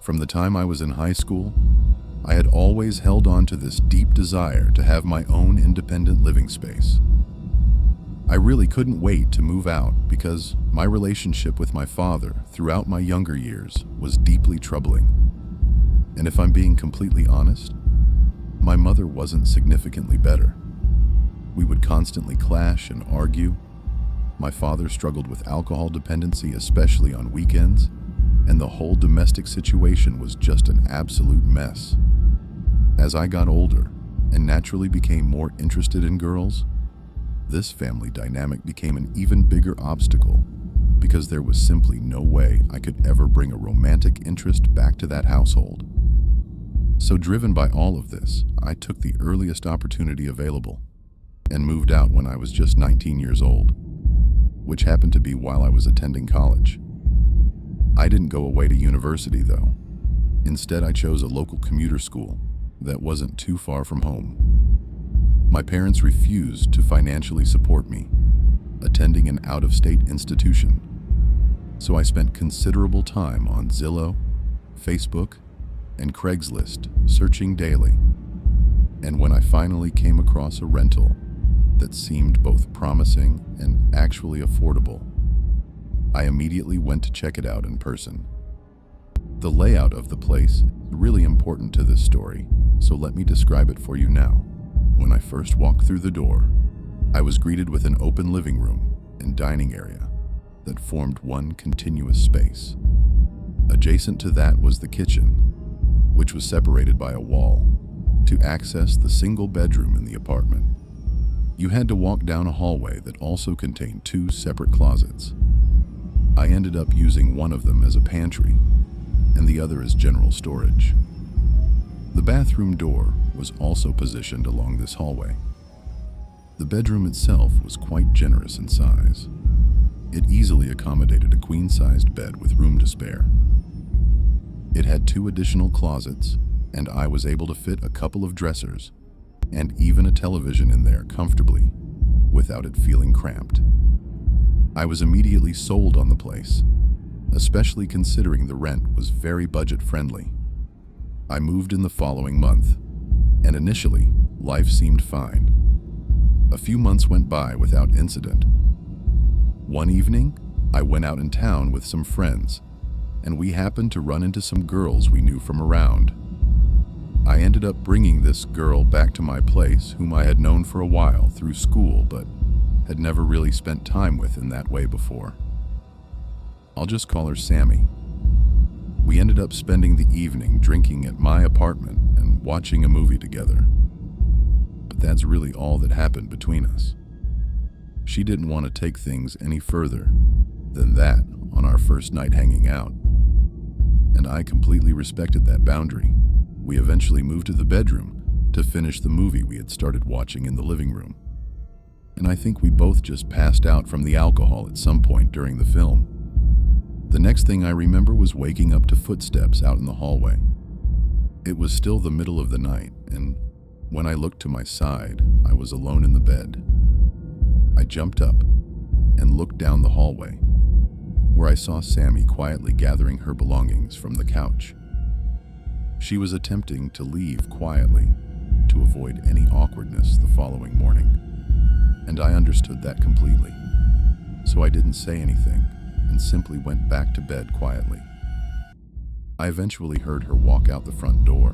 From the time I was in high school, I had always held on to this deep desire to have my own independent living space. I really couldn't wait to move out because my relationship with my father throughout my younger years was deeply troubling. And if I'm being completely honest, my mother wasn't significantly better. We would constantly clash and argue. My father struggled with alcohol dependency, especially on weekends, and the whole domestic situation was just an absolute mess. As I got older and naturally became more interested in girls, this family dynamic became an even bigger obstacle because there was simply no way I could ever bring a romantic interest back to that household. So driven by all of this, I took the earliest opportunity available and moved out when I was just 19 years old, which happened to be while I was attending college. I didn't go away to university though. Instead, I chose a local commuter school that wasn't too far from home. My parents refused to financially support me, attending an out-of-state institution. So I spent considerable time on Zillow, Facebook, and Craigslist searching daily. And when I finally came across a rental that seemed both promising and actually affordable, I immediately went to check it out in person. The layout of the place is really important to this story, so let me describe it for you now. When I first walked through the door, I was greeted with an open living room and dining area that formed one continuous space. Adjacent to that was the kitchen, which was separated by a wall to access the single bedroom in the apartment. You had to walk down a hallway that also contained two separate closets. I ended up using one of them as a pantry and the other as general storage. The bathroom door was also positioned along this hallway. The bedroom itself was quite generous in size. It easily accommodated a queen-sized bed with room to spare. It had 2 additional closets, and I was able to fit a couple of dressers and even a television in there comfortably without it feeling cramped. I was immediately sold on the place, especially considering the rent was very budget-friendly. I moved in the following month, and initially, life seemed fine. A few months went by without incident. One evening, I went out in town with some friends, and we happened to run into some girls we knew from around. I ended up bringing this girl back to my place whom I had known for a while through school but had never really spent time with in that way before. I'll just call her Sammy. We ended up spending the evening drinking at my apartment and watching a movie together. But that's really all that happened between us. She didn't want to take things any further than that on our first night hanging out, and I completely respected that boundary. We eventually moved to the bedroom to finish the movie we had started watching in the living room. And I think we both just passed out from the alcohol at some point during the film. The next thing I remember was waking up to footsteps out in the hallway. It was still the middle of the night, and when I looked to my side, I was alone in the bed. I jumped up and looked down the hallway, where I saw Sammy quietly gathering her belongings from the couch. She was attempting to leave quietly to avoid any awkwardness the following morning, and I understood that completely. So I didn't say anything and simply went back to bed quietly. I eventually heard her walk out the front door.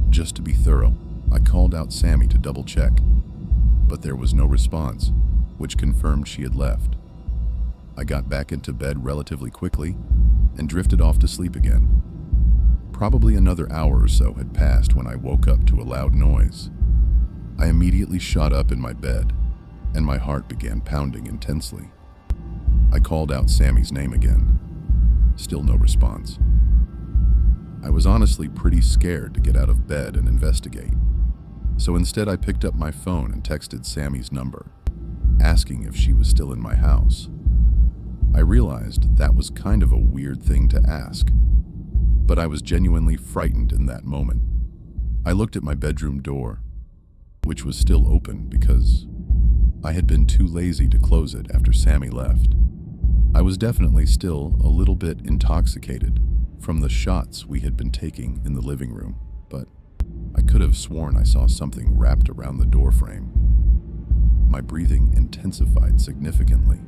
Just to be thorough, I called out Sammy to double check, but there was no response, which confirmed she had left. I got back into bed relatively quickly and drifted off to sleep again. Probably another hour or so had passed when I woke up to a loud noise. I immediately shot up in my bed, and my heart began pounding intensely. I called out Sammy's name again. Still no response. I was honestly pretty scared to get out of bed and investigate. So instead I picked up my phone and texted Sammy's number, asking if she was still in my house. I realized that was kind of a weird thing to ask, but I was genuinely frightened in that moment. I looked at my bedroom door, which was still open because I had been too lazy to close it after Sammy left. I was definitely still a little bit intoxicated from the shots we had been taking in the living room, but I could have sworn I saw something wrapped around the door frame. My breathing intensified significantly.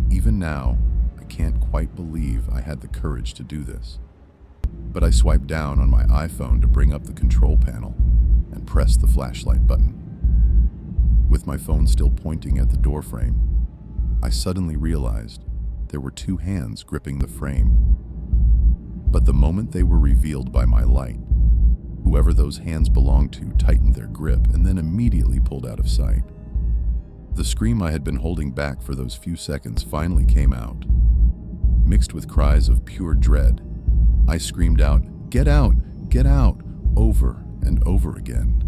Even now, I can't quite believe I had the courage to do this. But I swiped down on my iPhone to bring up the control panel and pressed the flashlight button. With my phone still pointing at the door frame, I suddenly realized there were two hands gripping the frame. But the moment they were revealed by my light, whoever those hands belonged to tightened their grip and then immediately pulled out of sight. The scream I had been holding back for those few seconds finally came out. Mixed with cries of pure dread, I screamed out, "Get out! Get out!" over and over again.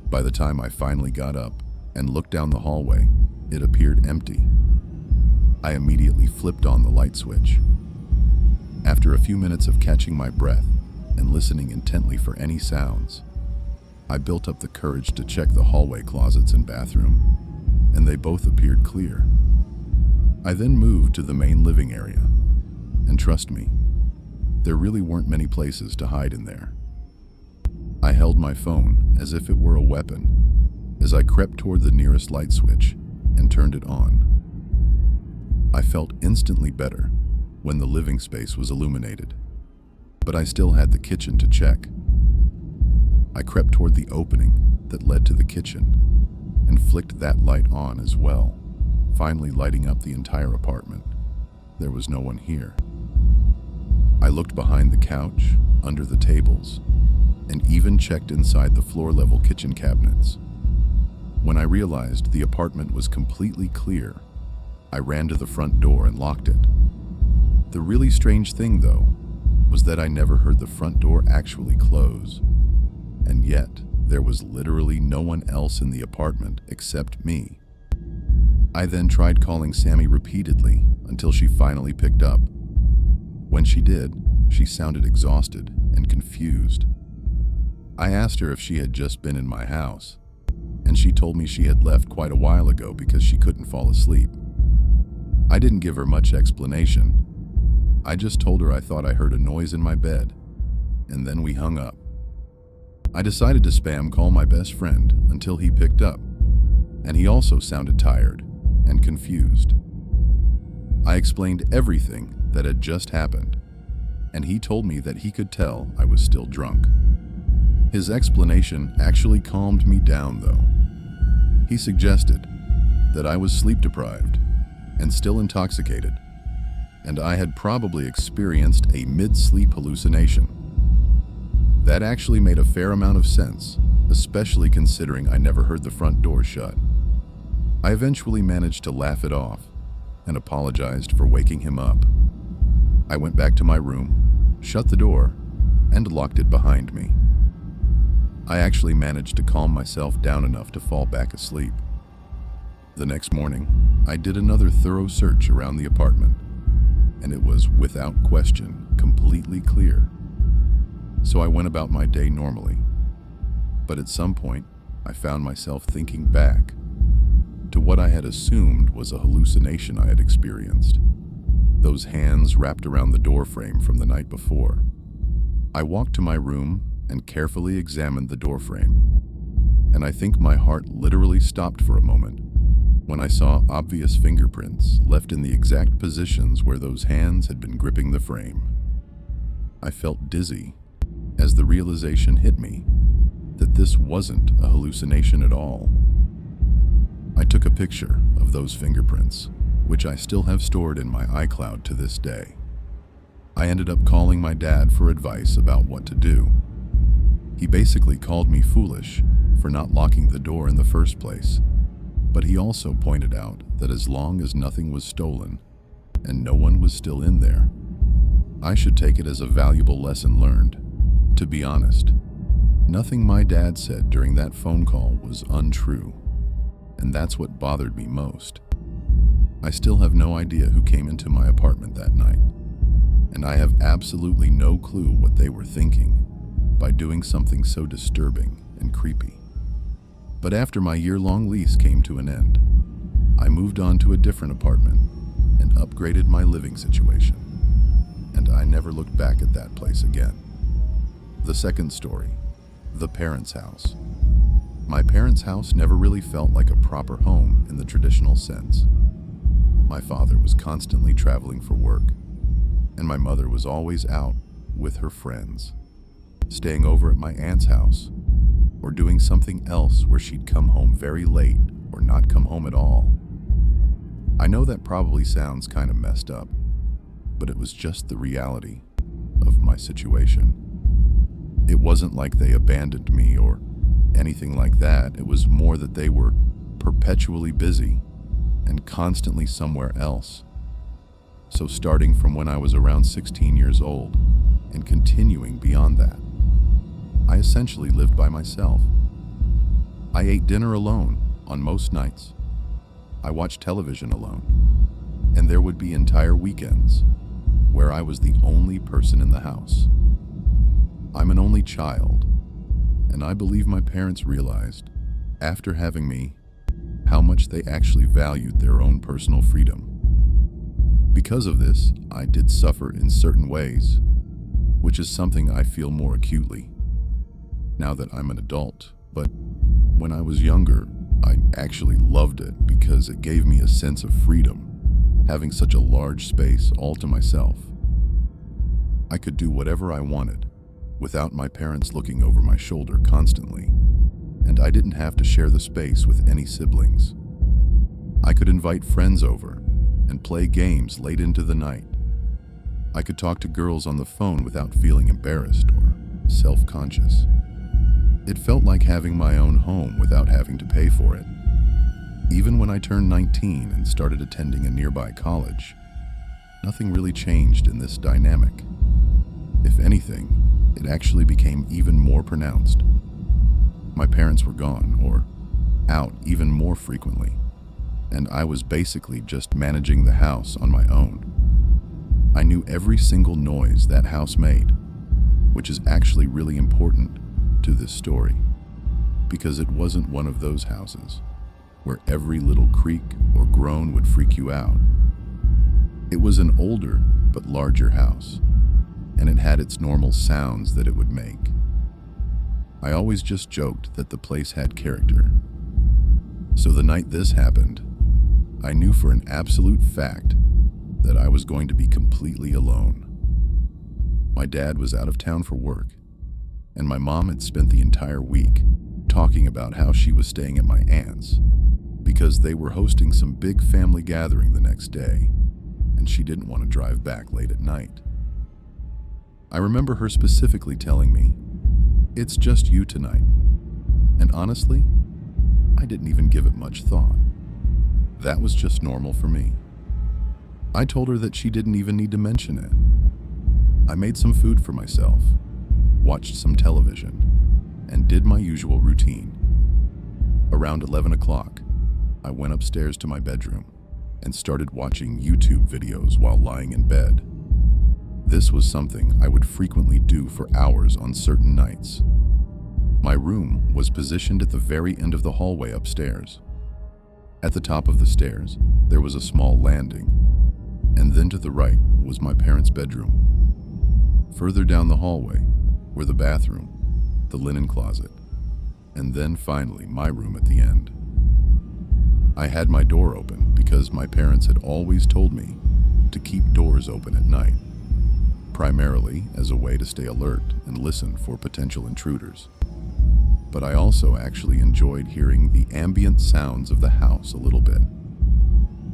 By the time I finally got up and looked down the hallway, it appeared empty. I immediately flipped on the light switch. After a few minutes of catching my breath and listening intently for any sounds, I built up the courage to check the hallway closets and bathroom, and they both appeared clear. I then moved to the main living area, and trust me, there really weren't many places to hide in there. I held my phone as if it were a weapon as I crept toward the nearest light switch and turned it on. I felt instantly better when the living space was illuminated, but I still had the kitchen to check. I crept toward the opening that led to the kitchen and flicked that light on as well, finally lighting up the entire apartment. There was no one here. I looked behind the couch, under the tables, and even checked inside the floor-level kitchen cabinets. When I realized the apartment was completely clear, I ran to the front door and locked it. The really strange thing, though, was that I never heard the front door actually close. And yet, there was literally no one else in the apartment except me. I then tried calling Sammy repeatedly until she finally picked up. When she did, she sounded exhausted and confused. I asked her if she had just been in my house, and she told me she had left quite a while ago because she couldn't fall asleep. I didn't give her much explanation. I just told her I thought I heard a noise in my bed, and then we hung up. I decided to spam call my best friend until he picked up, and he also sounded tired and confused. I explained everything that had just happened, and he told me that he could tell I was still drunk. His explanation actually calmed me down, though. He suggested that I was sleep-deprived and still intoxicated, and I had probably experienced a mid-sleep hallucination. That actually made a fair amount of sense, especially considering I never heard the front door shut. I eventually managed to laugh it off and apologized for waking him up. I went back to my room, shut the door, and locked it behind me. I actually managed to calm myself down enough to fall back asleep. The next morning, I did another thorough search around the apartment, and it was, without question, completely clear. So I went about my day normally. But at some point, I found myself thinking back to what I had assumed was a hallucination I had experienced. Those hands wrapped around the door frame from the night before. I walked to my room and carefully examined the door frame, and I think my heart literally stopped for a moment when I saw obvious fingerprints left in the exact positions where those hands had been gripping the frame. I felt dizzy as the realization hit me that this wasn't a hallucination at all. I took a picture of those fingerprints, which I still have stored in my iCloud to this day. I ended up calling my dad for advice about what to do. He basically called me foolish for not locking the door in the first place, but he also pointed out that as long as nothing was stolen and no one was still in there, I should take it as a valuable lesson learned. To be honest, nothing my dad said during that phone call was untrue, and that's what bothered me most. I still have no idea who came into my apartment that night, and I have absolutely no clue what they were thinking by doing something so disturbing and creepy. But after my year-long lease came to an end, I moved on to a different apartment and upgraded my living situation. And I never looked back at that place again. The second story, the parents' house. My parents' house never really felt like a proper home in the traditional sense. My father was constantly traveling for work, and my mother was always out with her friends, staying over at my aunt's house, or doing something else where she'd come home very late or not come home at all. I know that probably sounds kind of messed up, but it was just the reality of my situation. It wasn't like they abandoned me or anything like that. It was more that they were perpetually busy and constantly somewhere else. So starting from when I was around 16 years old and continuing beyond that, I essentially lived by myself. I ate dinner alone on most nights. I watched television alone, and there would be entire weekends where I was the only person in the house. I'm an only child, and I believe my parents realized, after having me, how much they actually valued their own personal freedom. Because of this, I did suffer in certain ways, which is something I feel more acutely now that I'm an adult. But when I was younger, I actually loved it because it gave me a sense of freedom, having such a large space all to myself. I could do whatever I wanted without my parents looking over my shoulder constantly, and I didn't have to share the space with any siblings. I could invite friends over and play games late into the night. I could talk to girls on the phone without feeling embarrassed or self-conscious. It felt like having my own home without having to pay for it. Even when I turned 19 and started attending a nearby college, nothing really changed in this dynamic. If anything, it actually became even more pronounced. My parents were gone or out even more frequently, and I was basically just managing the house on my own. I knew every single noise that house made, which is actually really important to this story, because it wasn't one of those houses where every little creak or groan would freak you out. It was an older but larger house, and it had its normal sounds that it would make. I always just joked that the place had character. So the night this happened, I knew for an absolute fact that I was going to be completely alone. My dad was out of town for work, and my mom had spent the entire week talking about how she was staying at my aunt's because they were hosting some big family gathering the next day, and she didn't want to drive back late at night. I remember her specifically telling me, "It's just you tonight." And honestly, I didn't even give it much thought. That was just normal for me. I told her that she didn't even need to mention it. I made some food for myself, watched some television, and did my usual routine. Around 11 o'clock, I went upstairs to my bedroom and started watching YouTube videos while lying in bed. This was something I would frequently do for hours on certain nights. My room was positioned at the very end of the hallway upstairs. At the top of the stairs, there was a small landing, and then to the right was my parents' bedroom. Further down the hallway were the bathroom, the linen closet, and then finally my room at the end. I had my door open because my parents had always told me to keep doors open at night, primarily as a way to stay alert and listen for potential intruders. But I also actually enjoyed hearing the ambient sounds of the house a little bit,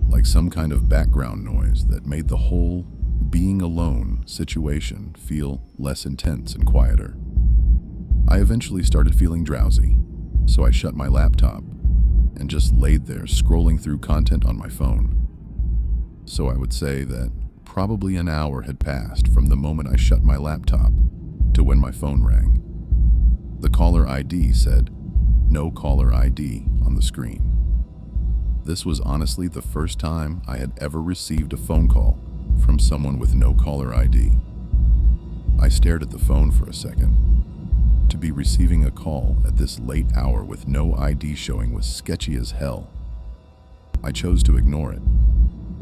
like some kind of background noise that made the whole being alone situation feel less intense and quieter. I eventually started feeling drowsy, so I shut my laptop and just laid there scrolling through content on my phone. So I would say that probably an hour had passed from the moment I shut my laptop to when my phone rang. The caller ID said, "No caller ID" on the screen. This was honestly the first time I had ever received a phone call from someone with no caller ID. I stared at the phone for a second. To be receiving a call at this late hour with no ID showing was sketchy as hell. I chose to ignore it,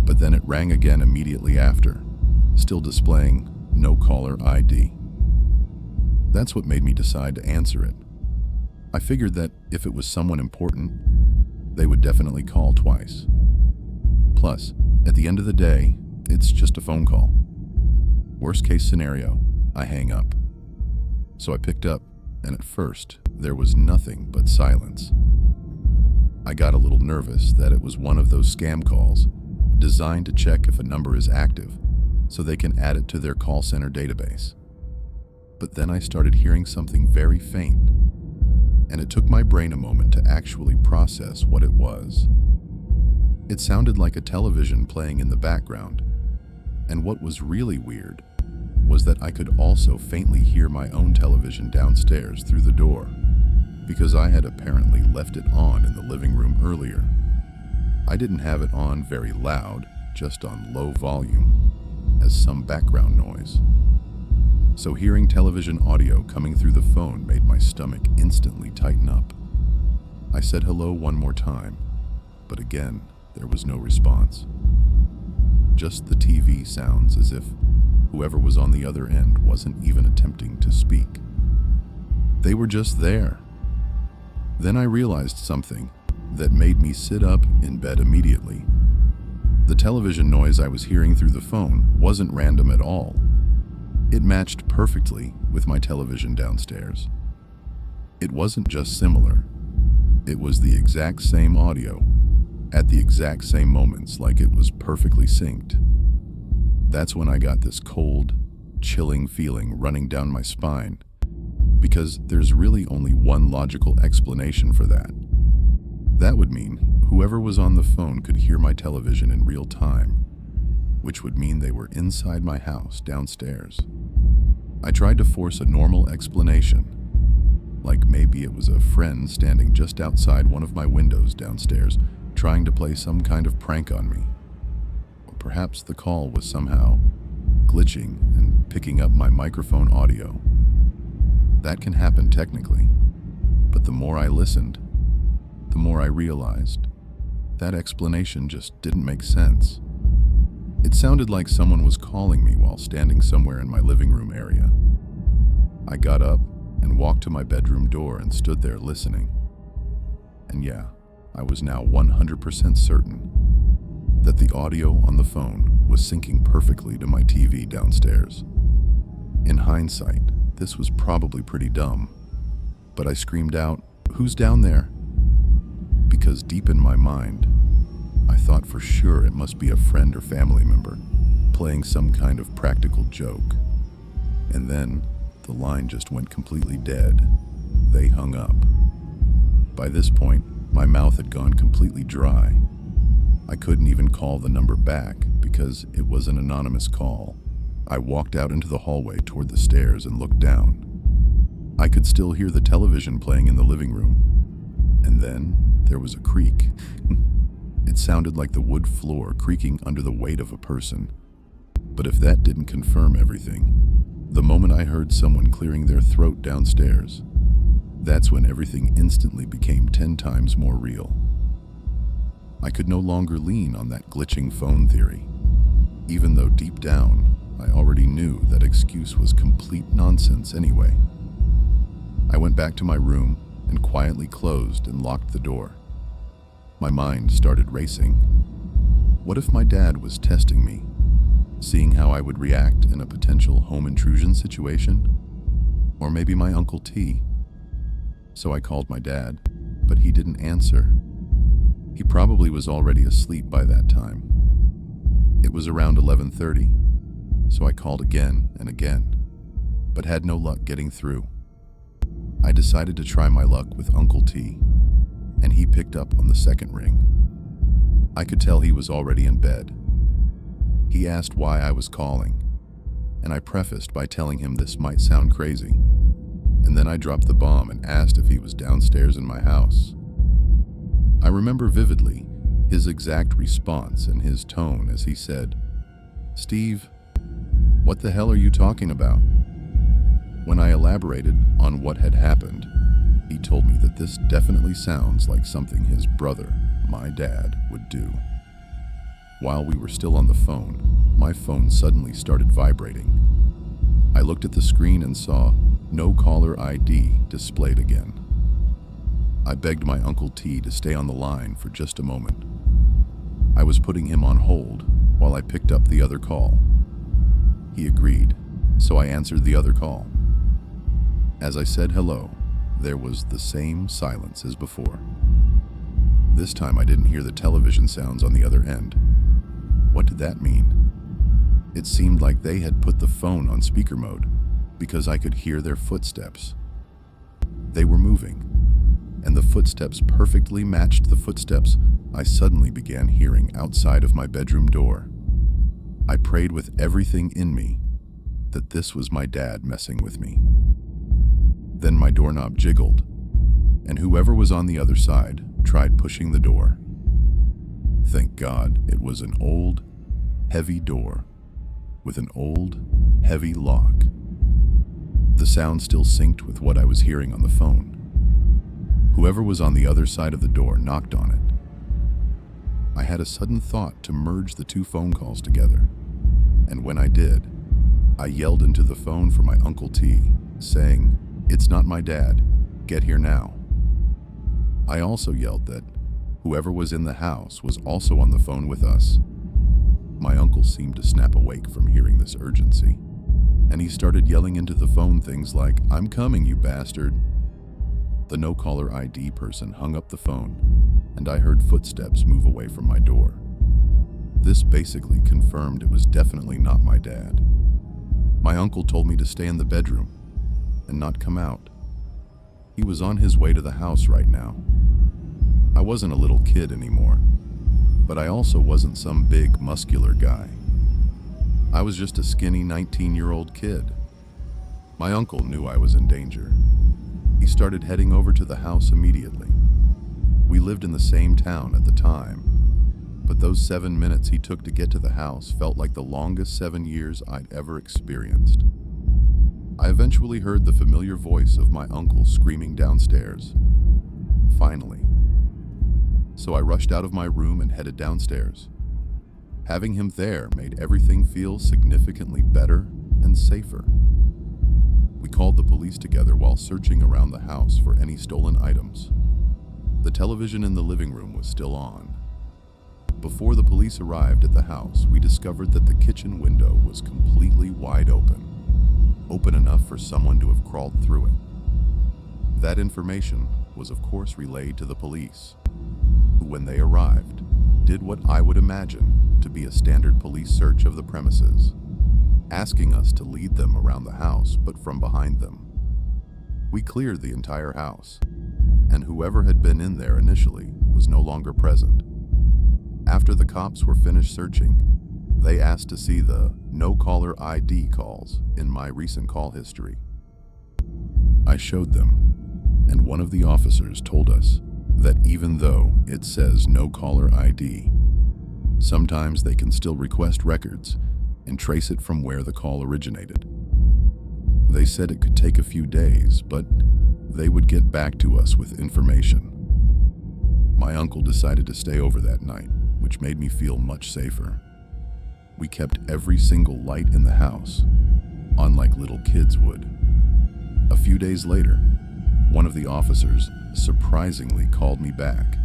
but then it rang again immediately after, still displaying no caller ID. That's what made me decide to answer it. I figured that if it was someone important, they would definitely call twice. Plus, at the end of the day, it's just a phone call. Worst case scenario, I hang up. So I picked up, and at first, there was nothing but silence. I got a little nervous that it was one of those scam calls designed to check if a number is active so they can add it to their call center database. But then I started hearing something very faint, and it took my brain a moment to actually process what it was. It sounded like a television playing in the background, and what was really weird was that I could also faintly hear my own television downstairs through the door, because I had apparently left it on in the living room earlier. I didn't have it on very loud, just on low volume, as some background noise. So hearing television audio coming through the phone made my stomach instantly tighten up. I said hello one more time, but again, there was no response. Just the TV sounds, as if whoever was on the other end wasn't even attempting to speak. They were just there. Then I realized something that made me sit up in bed immediately. The television noise I was hearing through the phone wasn't random at all. It matched perfectly with my television downstairs. It wasn't just similar. It was the exact same audio, at the exact same moments, like it was perfectly synced. That's when I got this cold, chilling feeling running down my spine, because there's really only one logical explanation for that. That would mean whoever was on the phone could hear my television in real time, which would mean they were inside my house downstairs. I tried to force a normal explanation, like maybe it was a friend standing just outside one of my windows downstairs trying to play some kind of prank on me. Or perhaps the call was somehow glitching and picking up my microphone audio. That can happen technically, but the more I listened, the more I realized that explanation just didn't make sense. It sounded like someone was calling me while standing somewhere in my living room area. I got up and walked to my bedroom door and stood there listening. And yeah, I was now 100% certain that the audio on the phone was syncing perfectly to my TV downstairs. In hindsight, this was probably pretty dumb, but I screamed out, "Who's down there?" Because deep in my mind, I thought for sure it must be a friend or family member playing some kind of practical joke. And then the line just went completely dead. They hung up. By this point, my mouth had gone completely dry. I couldn't even call the number back because it was an anonymous call. I walked out into the hallway toward the stairs and looked down. I could still hear the television playing in the living room. And then there was a creak. It sounded like the wood floor creaking under the weight of a person. But if that didn't confirm everything, the moment I heard someone clearing their throat downstairs, that's when everything instantly became 10 times more real. I could no longer lean on that glitching phone theory, even though deep down, I already knew that excuse was complete nonsense anyway. I went back to my room and quietly closed and locked the door. My mind started racing. What if my dad was testing me, seeing how I would react in a potential home intrusion situation? Or maybe my Uncle T. So I called my dad, but he didn't answer. He probably was already asleep by that time. It was around 11:30, so I called again and again, but had no luck getting through. I decided to try my luck with Uncle T, and he picked up on the second ring. I could tell he was already in bed. He asked why I was calling, and I prefaced by telling him this might sound crazy, and then I dropped the bomb and asked if he was downstairs in my house. I remember vividly his exact response and his tone as he said, "Steve, what the hell are you talking about?" When I elaborated on what had happened, he told me that this definitely sounds like something his brother, my dad, would do. While we were still on the phone, my phone suddenly started vibrating. I looked at the screen and saw no caller ID displayed again. I begged my Uncle T to stay on the line for just a moment. I was putting him on hold while I picked up the other call. He agreed, so I answered the other call. As I said hello, there was the same silence as before. This time I didn't hear the television sounds on the other end. What did that mean? It seemed like they had put the phone on speaker mode because I could hear their footsteps. They were moving, and the footsteps perfectly matched the footsteps I suddenly began hearing outside of my bedroom door. I prayed with everything in me that this was my dad messing with me. Then my doorknob jiggled, and whoever was on the other side tried pushing the door. Thank God it was an old, heavy door with an old, heavy lock. The sound still synced with what I was hearing on the phone. Whoever was on the other side of the door knocked on it. I had a sudden thought to merge the two phone calls together, and when I did, I yelled into the phone for my Uncle T, saying, "It's not my dad. Get here now." I also yelled that whoever was in the house was also on the phone with us. My uncle seemed to snap awake from hearing this urgency, and he started yelling into the phone things like, "I'm coming, you bastard." The no-caller ID person hung up the phone, and I heard footsteps move away from my door. This basically confirmed it was definitely not my dad. My uncle told me to stay in the bedroom and not come out. He was on his way to the house right now. I wasn't a little kid anymore, but I also wasn't some big, muscular guy. I was just a skinny 19-year-old kid. My uncle knew I was in danger. He started heading over to the house immediately. We lived in the same town at the time, but those 7 minutes he took to get to the house felt like the longest 7 years I'd ever experienced. I eventually heard the familiar voice of my uncle screaming downstairs. Finally. So I rushed out of my room and headed downstairs. Having him there made everything feel significantly better and safer. We called the police together while searching around the house for any stolen items. The television in the living room was still on. Before the police arrived at the house, we discovered that the kitchen window was completely wide open enough for someone to have crawled through it. That information was of course relayed to the police, who, when they arrived, did what I would imagine to be a standard police search of the premises, asking us to lead them around the house but from behind them. We cleared the entire house, and whoever had been in there initially was no longer present. After the cops were finished searching, they asked to see the no-caller ID calls in my recent call history. I showed them, and one of the officers told us that even though it says no-caller ID, sometimes they can still request records and trace it from where the call originated. They said it could take a few days, but they would get back to us with information. My uncle decided to stay over that night, which made me feel much safer. We kept every single light in the house on like little kids would. A few days later, one of the officers surprisingly called me back.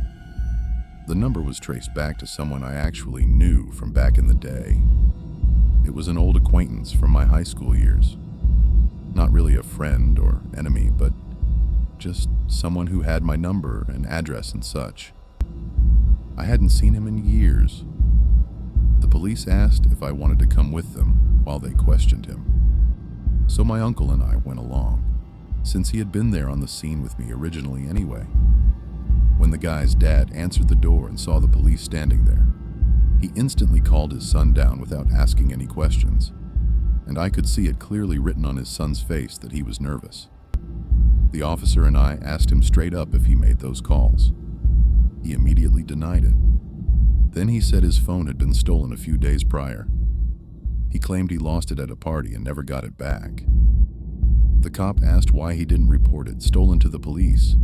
The number was traced back to someone I actually knew from back in the day. It was an old acquaintance from my high school years. Not really a friend or enemy, but just someone who had my number and address and such. I hadn't seen him in years. The police asked if I wanted to come with them while they questioned him. So my uncle and I went along, since he had been there on the scene with me originally anyway. When the guy's dad answered the door and saw the police standing there, he instantly called his son down without asking any questions, and I could see it clearly written on his son's face that he was nervous. The officer and I asked him straight up if he made those calls. He immediately denied it. Then he said his phone had been stolen a few days prior. He claimed he lost it at a party and never got it back. The cop asked why he didn't report it stolen to the police.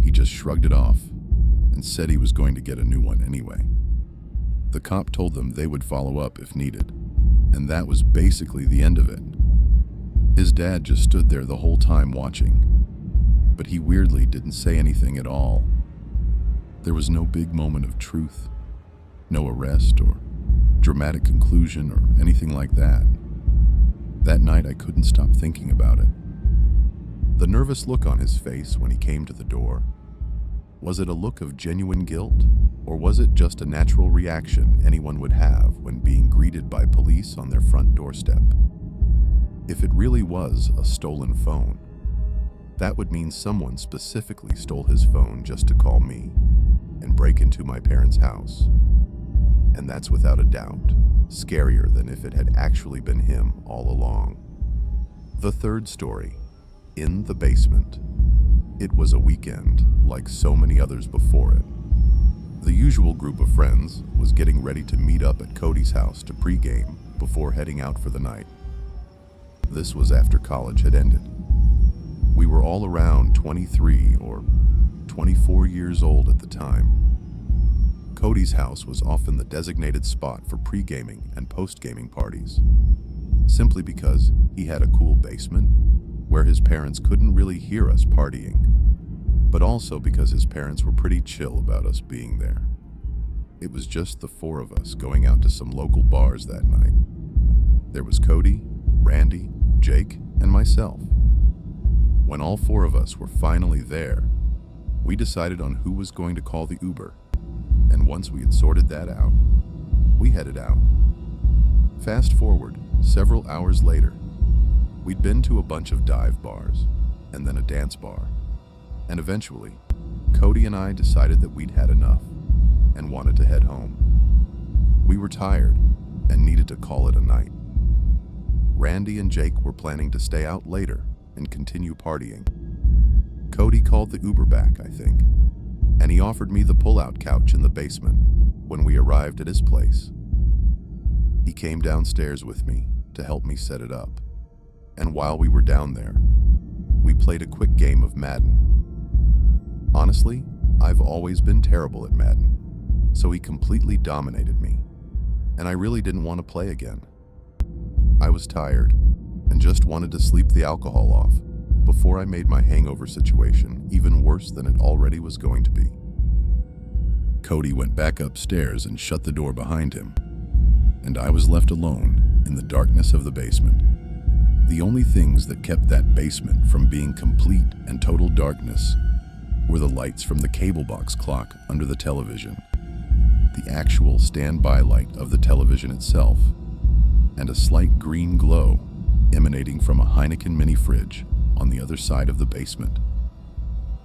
He just shrugged it off and said he was going to get a new one anyway. The cop told them they would follow up if needed, and that was basically the end of it. His dad just stood there the whole time watching, but he weirdly didn't say anything at all. There was no big moment of truth, no arrest or dramatic conclusion or anything like that. That night I couldn't stop thinking about it. The nervous look on his face when he came to the door, was it a look of genuine guilt, or was it just a natural reaction anyone would have when being greeted by police on their front doorstep? If it really was a stolen phone, that would mean someone specifically stole his phone just to call me and break into my parents' house. And that's without a doubt scarier than if it had actually been him all along. The third story, in the basement. It was a weekend, like so many others before it. The usual group of friends was getting ready to meet up at Cody's house to pregame before heading out for the night. This was after college had ended. We were all around 23 or 24 years old at the time. Cody's house was often the designated spot for pre-gaming and post-gaming parties, simply because he had a cool basement where his parents couldn't really hear us partying, but also because his parents were pretty chill about us being there. It was just the four of us going out to some local bars that night. There was Cody, Randy, Jake, and myself. When all four of us were finally there, we decided on who was going to call the Uber, and once we had sorted that out, we headed out. Fast forward several hours later, we'd been to a bunch of dive bars, and then a dance bar, and eventually, Cody and I decided that we'd had enough and wanted to head home. We were tired and needed to call it a night. Randy and Jake were planning to stay out later and continue partying. Cody called the Uber back, I think, and he offered me the pull-out couch in the basement when we arrived at his place. He came downstairs with me to help me set it up, and while we were down there, we played a quick game of Madden. Honestly, I've always been terrible at Madden, so he completely dominated me, and I really didn't want to play again. I was tired and just wanted to sleep the alcohol off before I made my hangover situation even worse than it already was going to be. Cody went back upstairs and shut the door behind him, and I was left alone in the darkness of the basement. The only things that kept that basement from being complete and total darkness were the lights from the cable box clock under the television, the actual standby light of the television itself, and a slight green glow emanating from a Heineken mini fridge on the other side of the basement.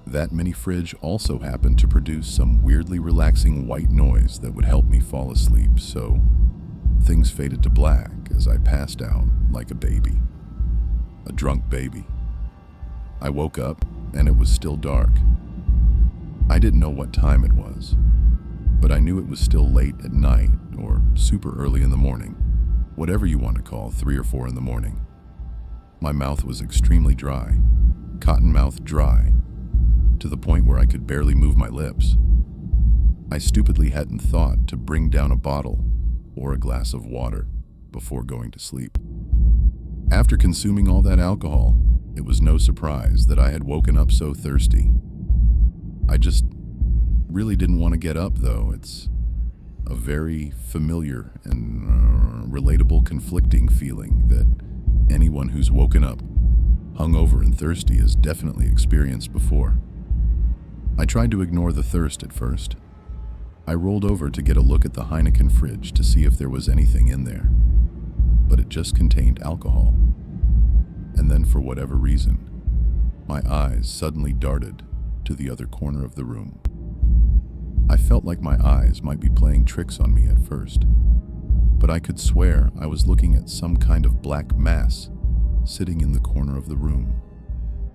That mini fridge also happened to produce some weirdly relaxing white noise that would help me fall asleep, so things faded to black as I passed out like a baby. A drunk baby. I woke up and it was still dark. I didn't know what time it was, but I knew it was still late at night or super early in the morning, whatever you want to call 3 or 4 in the morning. My mouth was extremely dry, cotton-mouthed dry, to the point where I could barely move my lips. I stupidly hadn't thought to bring down a bottle or a glass of water before going to sleep. After consuming all that alcohol, it was no surprise that I had woken up so thirsty. I just really didn't want to get up, though. It's a very familiar and relatable, conflicting feeling that anyone who's woken up hungover and thirsty has definitely experienced before. I tried to ignore the thirst at first. I rolled over to get a look at the Heineken fridge to see if there was anything in there, but it just contained alcohol. And then, for whatever reason, my eyes suddenly darted to the other corner of the room. I felt like my eyes might be playing tricks on me at first, but I could swear I was looking at some kind of black mass sitting in the corner of the room.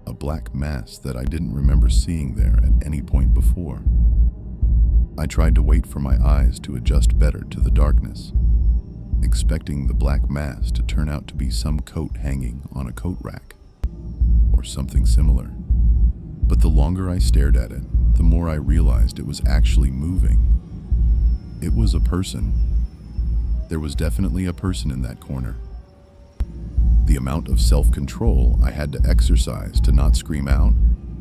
A black mass that I didn't remember seeing there at any point before. I tried to wait for my eyes to adjust better to the darkness, expecting the black mass to turn out to be some coat hanging on a coat rack, or something similar. But the longer I stared at it, the more I realized it was actually moving. It was a person. There was definitely a person in that corner. The amount of self-control I had to exercise to not scream out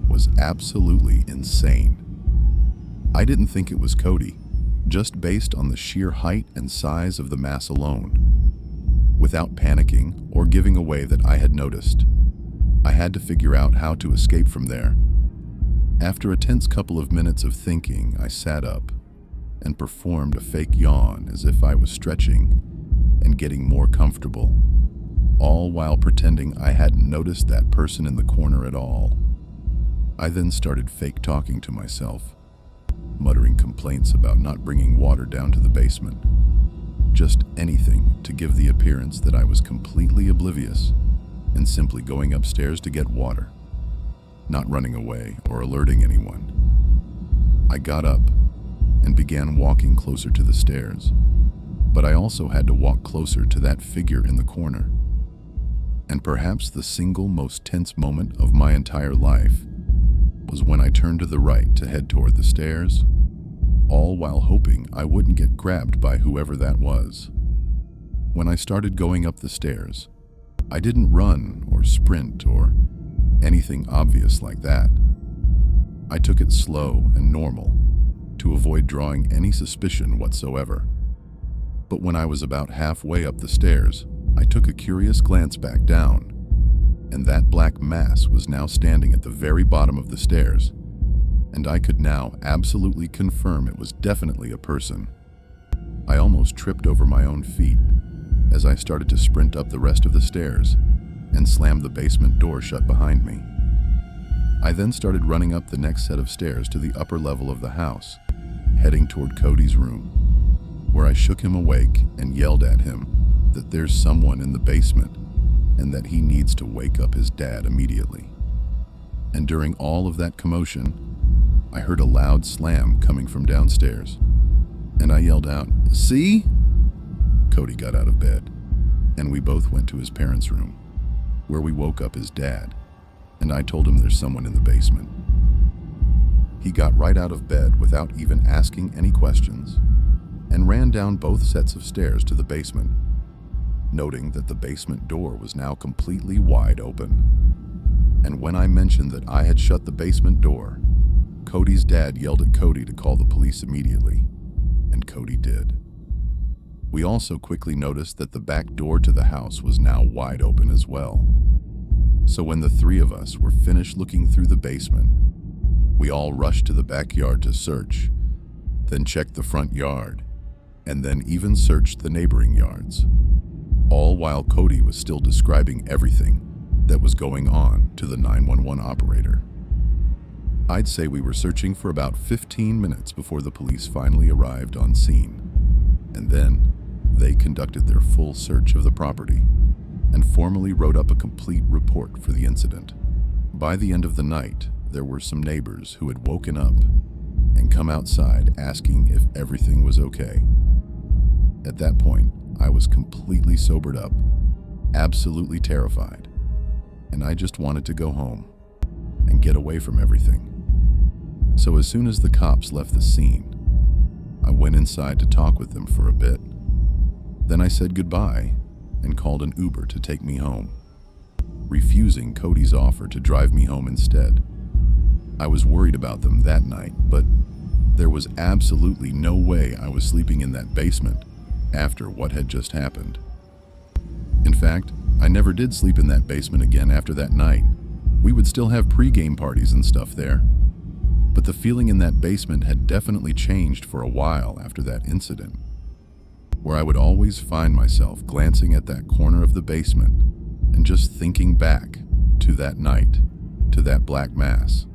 was absolutely insane. I didn't think it was Cody, just based on the sheer height and size of the mass alone. Without panicking or giving away that I had noticed, I had to figure out how to escape from there. After a tense couple of minutes of thinking, I sat up and performed a fake yawn as if I was stretching and getting more comfortable, all while pretending I hadn't noticed that person in the corner at all. I then started fake talking to myself, muttering complaints about not bringing water down to the basement. Just anything to give the appearance that I was completely oblivious and simply going upstairs to get water, not running away or alerting anyone. I got up and began walking closer to the stairs, but I also had to walk closer to that figure in the corner. And perhaps the single most tense moment of my entire life was when I turned to the right to head toward the stairs, all while hoping I wouldn't get grabbed by whoever that was. When I started going up the stairs, I didn't run or sprint or anything obvious like that. I took it slow and normal to avoid drawing any suspicion whatsoever. But when I was about halfway up the stairs, I took a curious glance back down, and that black mass was now standing at the very bottom of the stairs, and I could now absolutely confirm it was definitely a person. I almost tripped over my own feet as I started to sprint up the rest of the stairs and slammed the basement door shut behind me. I then started running up the next set of stairs to the upper level of the house, heading toward Cody's room, where I shook him awake and yelled at him that there's someone in the basement and that he needs to wake up his dad immediately. And during all of that commotion, I heard a loud slam coming from downstairs, and I yelled out, "See?" Cody got out of bed, and we both went to his parents' room, where we woke up his dad, and I told him there's someone in the basement. He got right out of bed without even asking any questions, and ran down both sets of stairs to the basement, noting that the basement door was now completely wide open. And when I mentioned that I had shut the basement door, Cody's dad yelled at Cody to call the police immediately, and Cody did. We also quickly noticed that the back door to the house was now wide open as well. So when the three of us were finished looking through the basement, we all rushed to the backyard to search, then checked the front yard, and then even searched the neighboring yards, all while Cody was still describing everything that was going on to the 911 operator. I'd say we were searching for about 15 minutes before the police finally arrived on scene, and then they conducted their full search of the property and formally wrote up a complete report for the incident. By the end of the night, there were some neighbors who had woken up and come outside asking if everything was okay. At that point, I was completely sobered up, absolutely terrified, and I just wanted to go home and get away from everything. So as soon as the cops left the scene, I went inside to talk with them for a bit. Then I said goodbye and called an Uber to take me home, refusing Cody's offer to drive me home instead. I was worried about them that night, but there was absolutely no way I was sleeping in that basement after what had just happened. In fact, I never did sleep in that basement again after that night. We would still have pregame parties and stuff there, but the feeling in that basement had definitely changed for a while after that incident, where I would always find myself glancing at that corner of the basement and just thinking back to that night, to that black mass.